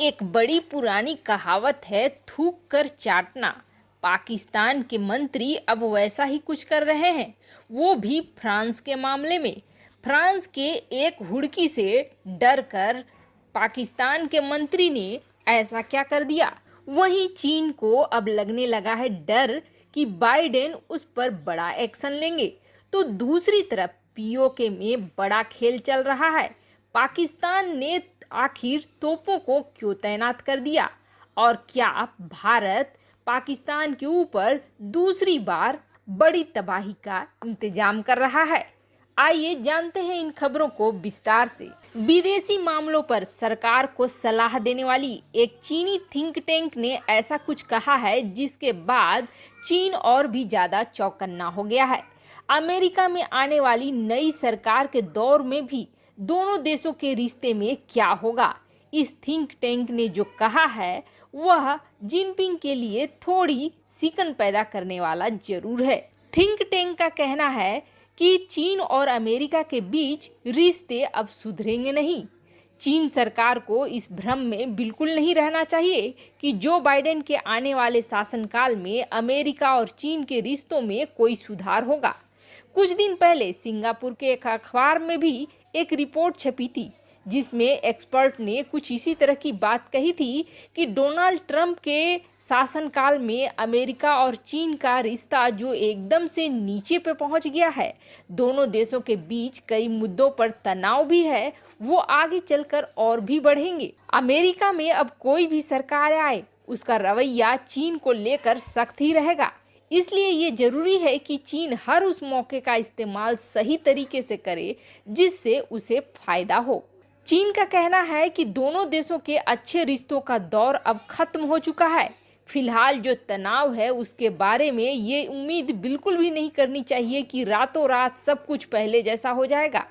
एक बड़ी पुरानी कहावत है, थूक कर चाटना। पाकिस्तान के मंत्री अब वैसा ही कुछ कर रहे हैं, वो भी फ्रांस के मामले में। फ्रांस के एक हुड़की से डर कर पाकिस्तान के मंत्री ने ऐसा क्या कर दिया। वहीं चीन को अब लगने लगा है डर कि बाइडेन उस पर बड़ा एक्शन लेंगे। तो दूसरी तरफ पीओके में बड़ा खेल चल रहा है। पाकिस्तान ने आखिर तोपों को क्यों तैनात कर दिया, और क्या भारत पाकिस्तान के ऊपर दूसरी बार बड़ी तबाही का इंतजाम कर रहा है। आइए जानते हैं इन खबरों को विस्तार से। विदेशी मामलों पर सरकार को सलाह देने वाली एक चीनी थिंक टैंक ने ऐसा कुछ कहा है जिसके बाद चीन और भी ज्यादा चौकन्ना हो गया है। अमेरिका में आने वाली नई सरकार के दौर में भी दोनों देशों के रिश्ते में क्या होगा, इस थिंक टैंक ने जो कहा है वह जिनपिंग के लिए थोड़ी सिकन पैदा करने वाला जरूर है। थिंक टैंक का कहना है कि चीन और अमेरिका के बीच रिश्ते अब सुधरेंगे नहीं। चीन सरकार को इस भ्रम में बिल्कुल नहीं रहना चाहिए कि जो बाइडेन के आने वाले शासनकाल में अमेरिका और चीन के रिश्तों में कोई सुधार होगा। कुछ दिन पहले सिंगापुर के एक अखबार में भी एक रिपोर्ट छपी थी जिसमें एक्सपर्ट ने कुछ इसी तरह की बात कही थी कि डोनाल्ड ट्रंप के शासनकाल में अमेरिका और चीन का रिश्ता जो एकदम से नीचे पे पहुंच गया है, दोनों देशों के बीच कई मुद्दों पर तनाव भी है, वो आगे चलकर और भी बढ़ेंगे। अमेरिका में अब कोई भी सरकार आए उसका रवैया चीन को लेकर सख्त ही रहेगा। इसलिए ये जरूरी है कि चीन हर उस मौके का इस्तेमाल सही तरीके से करे जिससे उसे फायदा हो। चीन का कहना है कि दोनों देशों के अच्छे रिश्तों का दौर अब खत्म हो चुका है। फिलहाल जो तनाव है उसके बारे में ये उम्मीद बिल्कुल भी नहीं करनी चाहिए कि रातों रात सब कुछ पहले जैसा हो जाएगा।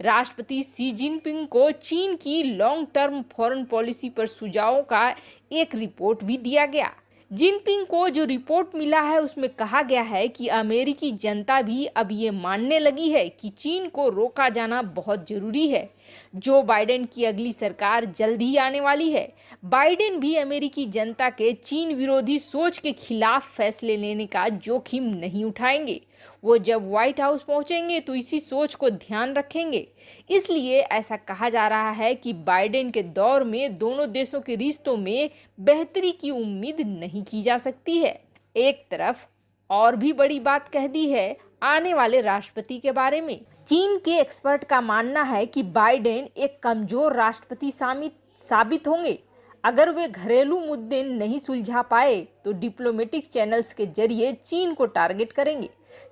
राष्ट्रपति शी जिनपिंग को चीन की लॉन्ग टर्म फॉरेन पॉलिसी पर सुझावों का एक रिपोर्ट भी दिया गया। जिनपिंग को जो रिपोर्ट मिला है उसमें कहा गया है कि अमेरिकी जनता भी अब ये मानने लगी है कि चीन को रोका जाना बहुत जरूरी है। जो बाइडेन की अगली सरकार जल्द ही आने वाली है। बाइडेन भी अमेरिकी जनता के चीन विरोधी सोच के खिलाफ फैसले लेने का जोखिम नहीं उठाएंगे। वो जब व्हाइट हाउस पहुंचेंगे तो इसी सोच को ध्यान रखेंगे। इसलिए ऐसा कहा जा रहा है कि बाइडेन के दौर में दोनों देशों के रिश्तों में बेहतरी की उम्मीद नहीं की जा सकती है। एक तरफ और भी बड़ी बात कह दी है आने वाले राष्ट्रपति के बारे में। चीन के एक्सपर्ट का मानना है कि बाइडेन एक कमजोर राष्ट्रपति साबित होंगे। अगर वे घरेलू मुद्दे नहीं सुलझा पाए तो डिप्लोमेटिक चैनल्स के जरिए चीन को टारगेट करेंगे।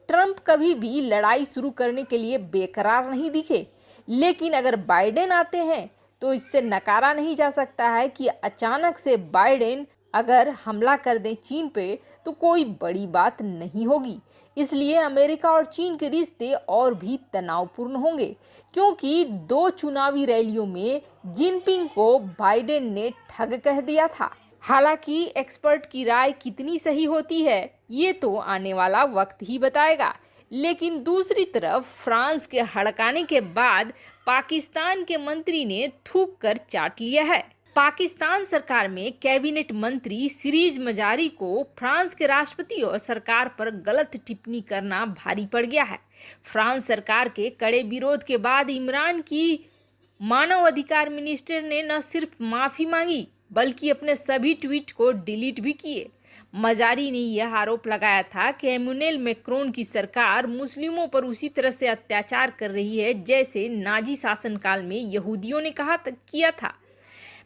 ट्रंप कभी भी लड़ाई शुरू करने के लिए बेकरार नहीं दिखे, लेकिन अगर बाइडेन आते हैं तो इससे नकारा नहीं जा सकता है कि अचानक से बाइडेन अगर हमला कर दें चीन पे तो कोई बड़ी बात नहीं होगी। इसलिए अमेरिका और चीन के रिश्ते और भी तनावपूर्ण होंगे, क्योंकि दो चुनावी रैलियों में जिनपिंग को बाइडेन ने ठग कह दिया था। हालांकि एक्सपर्ट की राय कितनी सही होती है ये तो आने वाला वक्त ही बताएगा। लेकिन दूसरी तरफ फ्रांस के हड़काने के बाद पाकिस्तान के मंत्री ने थूक कर चाट लिया है। पाकिस्तान सरकार में कैबिनेट मंत्री सिरीज मजारी को फ्रांस के राष्ट्रपति और सरकार पर गलत टिप्पणी करना भारी पड़ गया है। फ्रांस सरकार के कड़े विरोध के बाद इमरान की मानव अधिकार मिनिस्टर ने न सिर्फ माफी मांगी बल्कि अपने सभी ट्वीट को डिलीट भी किए। मजारी ने यह आरोप लगाया था कि एमुनेल मैक्रोन की सरकार मुस्लिमों पर उसी तरह से अत्याचार कर रही है जैसे नाजी शासनकाल में यहूदियों ने किया था।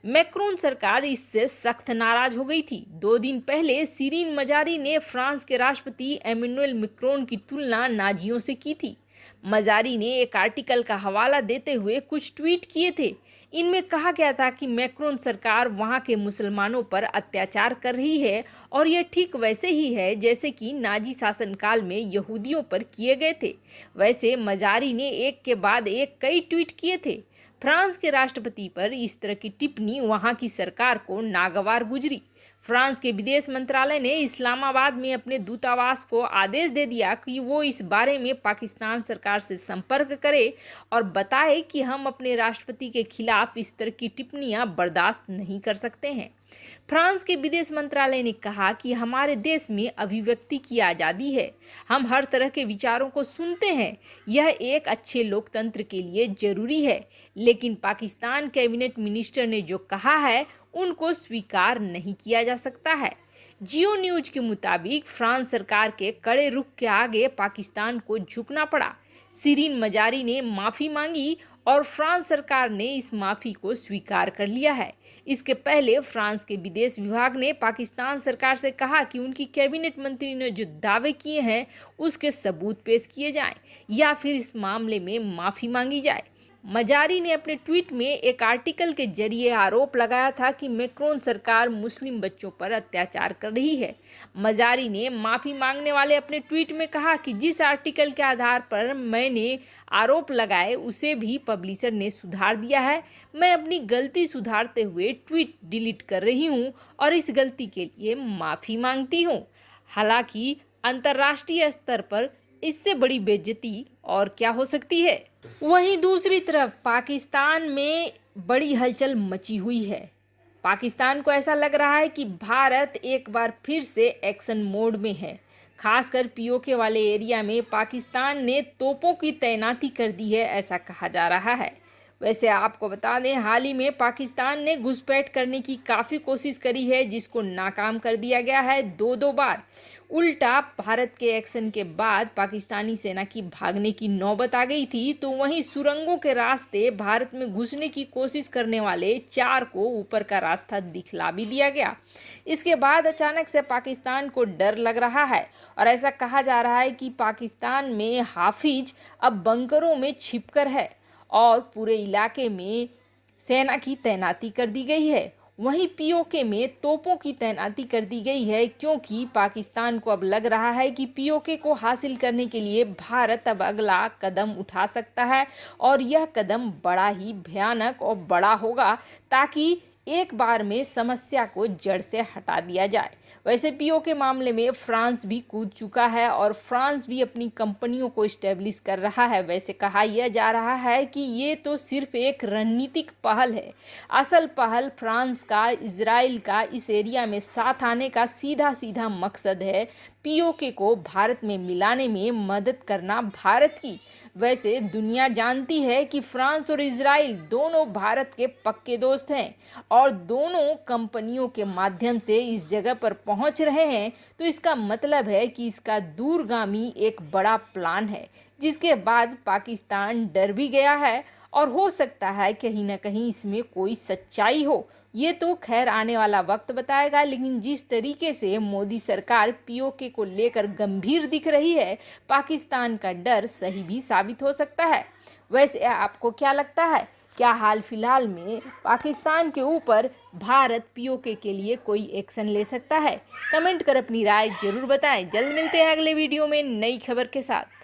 मैक्रोन सरकार इससे सख्त नाराज हो गई थी। 2 दिन पहले सीरीन मजारी ने फ्रांस के राष्ट्रपति एमुनुएल मैक्रोन की तुलना नाजियों से की थी। मजारी ने एक आर्टिकल का हवाला देते हुए कुछ ट्वीट किए थे। इनमें कहा गया था कि मैक्रोन सरकार वहां के मुसलमानों पर अत्याचार कर रही है और यह ठीक वैसे ही है जैसे कि नाजी शासनकाल में यहूदियों पर किए गए थे। वैसे मजारी ने एक के बाद एक कई ट्वीट किए थे। फ्रांस के राष्ट्रपति पर इस तरह की टिप्पणी वहां की सरकार को नागवार गुजरी। फ्रांस के विदेश मंत्रालय ने इस्लामाबाद में अपने दूतावास को आदेश दे दिया कि वो इस बारे में पाकिस्तान सरकार से संपर्क करे और बताए कि हम अपने राष्ट्रपति के खिलाफ इस तरह की टिप्पणियां बर्दाश्त नहीं कर सकते हैं। फ्रांस के विदेश मंत्रालय ने कहा कि हमारे देश में अभिव्यक्ति की आज़ादी है, हम हर तरह के विचारों को सुनते हैं, यह एक अच्छे लोकतंत्र के लिए जरूरी है, लेकिन पाकिस्तान कैबिनेट मिनिस्टर ने जो कहा है उनको स्वीकार नहीं किया जा सकता है। जियो न्यूज के मुताबिक फ्रांस सरकार के कड़े रुख के आगे पाकिस्तान को झुकना पड़ा। शिरीन मजारी ने माफ़ी मांगी और फ्रांस सरकार ने इस माफ़ी को स्वीकार कर लिया है। इसके पहले फ्रांस के विदेश विभाग ने पाकिस्तान सरकार से कहा कि उनकी कैबिनेट मंत्री ने जो दावे किए हैं उसके सबूत पेश किए जाएं या फिर इस मामले में माफ़ी मांगी जाए। मजारी ने अपने ट्वीट में एक आर्टिकल के जरिए आरोप लगाया था कि मैक्रोन सरकार मुस्लिम बच्चों पर अत्याचार कर रही है। मजारी ने माफ़ी मांगने वाले अपने ट्वीट में कहा कि जिस आर्टिकल के आधार पर मैंने आरोप लगाए उसे भी पब्लिशर ने सुधार दिया है। मैं अपनी गलती सुधारते हुए ट्वीट डिलीट कर रही हूँ और इस गलती के लिए माफ़ी मांगती हूँ। हालांकि अंतर्राष्ट्रीय स्तर पर इससे बड़ी बेइज्जती और क्या हो सकती है। वहीं दूसरी तरफ पाकिस्तान में बड़ी हलचल मची हुई है। पाकिस्तान को ऐसा लग रहा है कि भारत एक बार फिर से एक्शन मोड में है। खासकर पीओके वाले एरिया में पाकिस्तान ने तोपों की तैनाती कर दी है, ऐसा कहा जा रहा है। वैसे आपको बता दें, हाल ही में पाकिस्तान ने घुसपैठ करने की काफ़ी कोशिश करी है, जिसको नाकाम कर दिया गया है दो बार। उल्टा भारत के एक्शन के बाद पाकिस्तानी सेना की भागने की नौबत आ गई थी, तो वहीं सुरंगों के रास्ते भारत में घुसने की कोशिश करने वाले 4 को ऊपर का रास्ता दिखला भी दिया गया। इसके बाद अचानक से पाकिस्तान को डर लग रहा है और ऐसा कहा जा रहा है कि पाकिस्तान में हाफिज अब बंकरों में छिपकर है और पूरे इलाके में सेना की तैनाती कर दी गई है। वहीं पीओके में तोपों की तैनाती कर दी गई है, क्योंकि पाकिस्तान को अब लग रहा है कि पीओके को हासिल करने के लिए भारत अब अगला कदम उठा सकता है और यह कदम बड़ा ही भयानक और बड़ा होगा, ताकि एक बार में समस्या को जड़ से हटा दिया जाए। वैसे पीओके मामले में फ्रांस भी कूद चुका है और फ्रांस भी अपनी कंपनियों को इस्टेब्लिश कर रहा है। वैसे कहा यह जा रहा है कि ये तो सिर्फ एक रणनीतिक पहल है। असल पहल फ्रांस का इजराइल का इस एरिया में साथ आने का सीधा मकसद है पीओके को भारत में मिलाने में मदद करना भारत की। वैसे दुनिया जानती है कि फ्रांस और इजराइल दोनों भारत के पक्के दोस्त हैं और दोनों कंपनियों के माध्यम से इस जगह पर पहुंच रहे हैं, तो इसका मतलब है कि इसका दूरगामी एक बड़ा प्लान है, जिसके बाद पाकिस्तान डर भी गया है और हो सकता है कहीं ना कहीं इसमें कोई सच्चाई हो। ये तो खैर आने वाला वक्त बताएगा, लेकिन जिस तरीके से मोदी सरकार पीओके को लेकर गंभीर दिख रही है, पाकिस्तान का डर सही भी साबित हो सकता है। वैसे आपको क्या लगता है, क्या हाल फिलहाल में पाकिस्तान के ऊपर भारत पीओके के लिए कोई एक्शन ले सकता है? कमेंट कर अपनी राय जरूर बताएं। जल्द मिलते हैं अगले वीडियो में नई खबर के साथ।